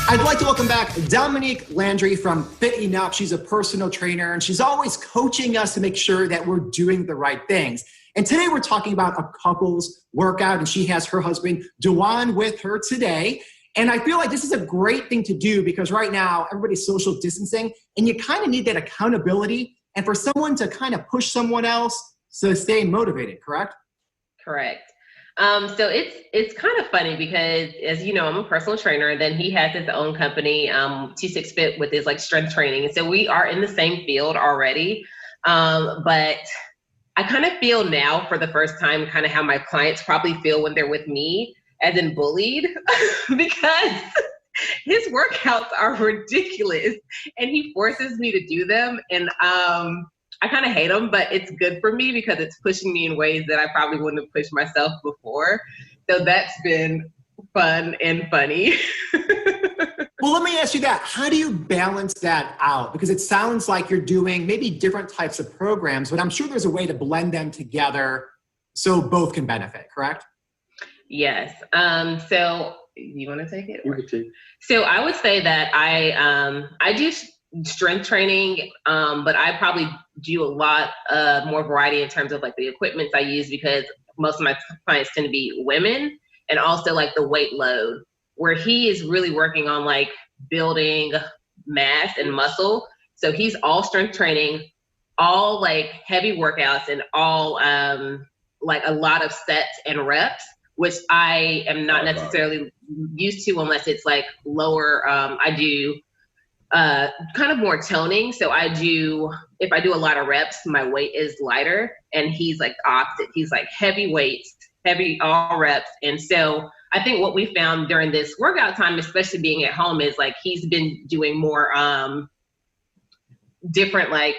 I'd like to welcome back Dominique Landry from Fit Enough. She's a personal trainer, and she's always coaching us to make sure that we're doing the right things. And today we're talking about a couple's workout, and she has her husband, Dawan, with her today. And I feel like this is a great thing to do because right now everybody's social distancing, and you kind of need that accountability and for someone to kind of push someone else to stay motivated, correct? Correct. So it's kind of funny because, as you know, I'm a personal trainer, and then he has his own company, T6 Fit, with his like strength training. And so we are in the same field already. But I kind of feel now for the first time kind of how my clients probably feel when they're with me, as in bullied, because his workouts are ridiculous and he forces me to do them. And I kind of hate them, but it's good for me because it's pushing me in ways that I probably wouldn't have pushed myself before. So that's been fun and funny. Well, let me ask you that. How do you balance that out? Because it sounds like you're doing maybe different types of programs, but I'm sure there's a way to blend them together so both can benefit, correct? Yes. So you want to take it? You can take it. So I would say that I do strength training, but I probably do a lot more variety in terms of like the equipment I use, because most of my clients tend to be women, and also like the weight load, where he is really working on like building mass and muscle. So he's all strength training, all like heavy workouts, and all like a lot of sets and reps, which I am not necessarily used to unless it's like lower. I do kind of more toning. So if I do a lot of reps, my weight is lighter, and he's like the opposite. He's like heavy weights, heavy all reps. And so I think what we found during this workout time, especially being at home, is like he's been doing more different like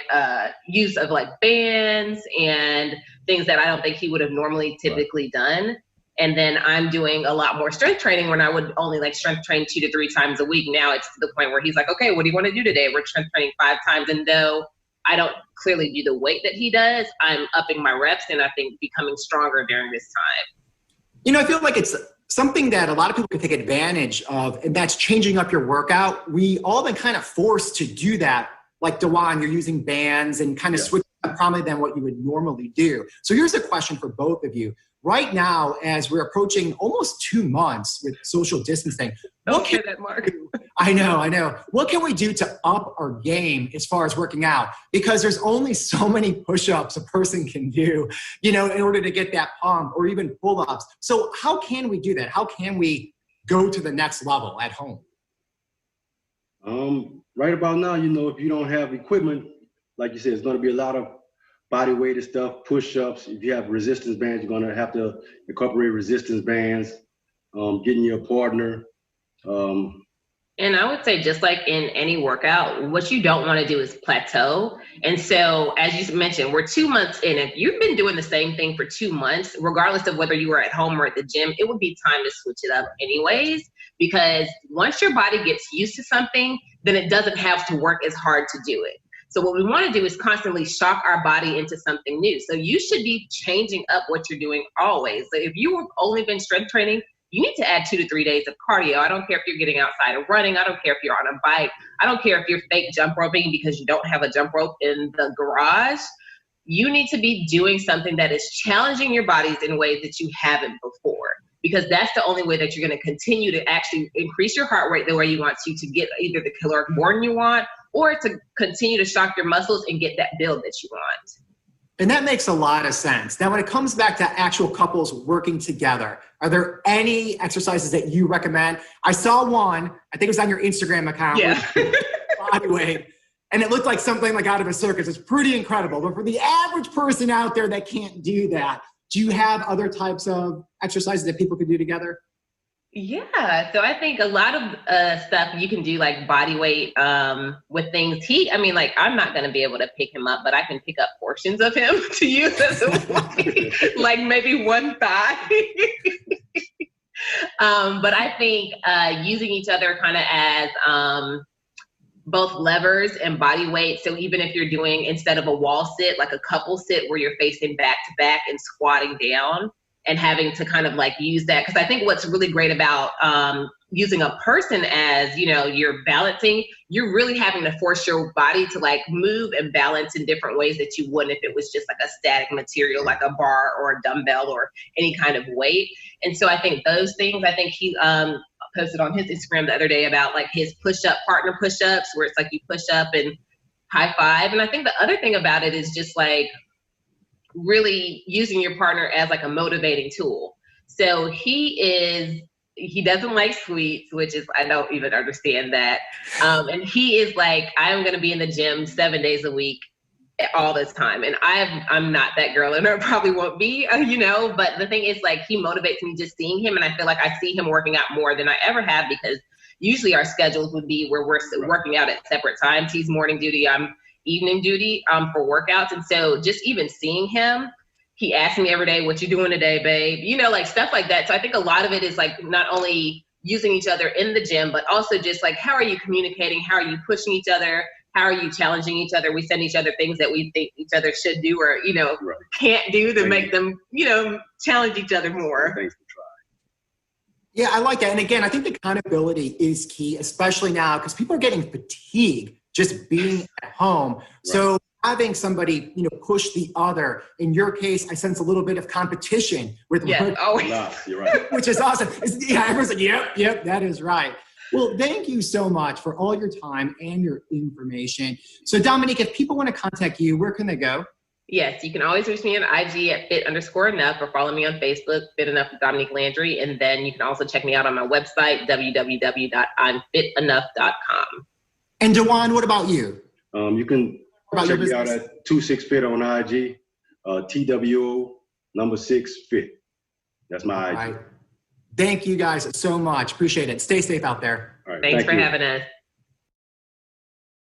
use of like bands and things that I don't think he would have normally typically done. And then I'm doing a lot more strength training when I would only like strength train 2 to 3 times a week. Now it's to the point where he's like, okay, what do you want to do today? We're strength training 5 times. And though I don't clearly do the weight that he does, I'm upping my reps and I think becoming stronger during this time. You know, I feel like it's something that a lot of people can take advantage of, and that's changing up your workout. We all been kind of forced to do that. Like Dawan, you're using bands and kind of switching up probably than what you would normally do. So here's a question for both of you. Right now, as we're approaching almost 2 months with social distancing, Don't say that, Mark. I know. What can we do to up our game as far as working out? Because there's only so many push-ups a person can do, you know, in order to get that pump, or even pull-ups. So how can we do that? How can we go to the next level at home? Right about now, you know, if you don't have equipment, like you said, it's going to be a lot of body weight and stuff, push-ups. If you have resistance bands, you're going to have to incorporate resistance bands, getting your partner. And I would say, just like in any workout, what you don't want to do is plateau. And so, as you mentioned, we're 2 months in. If you've been doing the same thing for 2 months, regardless of whether you were at home or at the gym, it would be time to switch it up anyways, because once your body gets used to something, then it doesn't have to work as hard to do it. So what we want to do is constantly shock our body into something new. So you should be changing up what you're doing always. So if you've only been strength training, you need to add 2 to 3 days of cardio. I don't care if you're getting outside and running. I don't care if you're on a bike. I don't care if you're fake jump roping because you don't have a jump rope in the garage. You need to be doing something that is challenging your bodies in ways that you haven't before, because that's the only way that you're going to continue to actually increase your heart rate the way you want to get either the caloric burn you want, or to continue to shock your muscles and get that build that you want. And that makes a lot of sense. Now, when it comes back to actual couples working together, are there any exercises that you recommend? I saw one, I think it was on your Instagram account, body weight, and it looked like something like out of a circus. It's pretty incredible. But for the average person out there that can't do that, do you have other types of exercises that people could do together? Yeah, so I think a lot of stuff you can do, like body weight with things. I'm not going to be able to pick him up, but I can pick up portions of him to use as a weight, like maybe one thigh. But I think using each other kind of as both levers and body weight. So even if you're doing, instead of a wall sit, like a couple sit where you're facing back to back and squatting down, and having to kind of like use that. Because I think what's really great about using a person as, you know, you're balancing, you're really having to force your body to like move and balance in different ways that you wouldn't if it was just like a static material, like a bar or a dumbbell or any kind of weight. And so I think those things, I think he posted on his Instagram the other day about like his push-up, partner push-ups, where it's like you push up and high five. And I think the other thing about it is just like really using your partner as like a motivating tool. So he doesn't like sweets, which is, I don't even understand that. And he is like, I'm going to be in the gym 7 days a week all this time. And I'm not that girl, and I probably won't be, you know, but the thing is like, he motivates me just seeing him. And I feel like I see him working out more than I ever have, because usually our schedules would be where we're working out at separate times. He's morning duty, I'm evening duty for workouts. And so just even seeing him, he asks me every day, what you doing today, babe? You know, like stuff like that. So I think a lot of it is like not only using each other in the gym, but also just like, how are you communicating? How are you pushing each other? How are you challenging each other? We send each other things that we think each other should do or, you know, can't do to make them, you know, challenge each other more. Things to try. Yeah, I like that. And again, I think accountability is key, especially now because people are getting fatigued just being at home. Right. So having somebody, you know, push the other. In your case, I sense a little bit of competition with You're right. which is awesome. Yeah, everyone's like, yep, that is right. Well, thank you so much for all your time and your information. So Dominique, if people want to contact you, where can they go? Yes, you can always reach me on IG at fit_enough, or follow me on Facebook, Fit Enough with Dominique Landry. And then you can also check me out on my website, www.imfitenough.com. And Dawan, what about you? You can check me out at 26fit on IG, TWO6fit. That's my IG. Right. Thank you guys so much. Appreciate it. Stay safe out there. All right, Thanks for having us.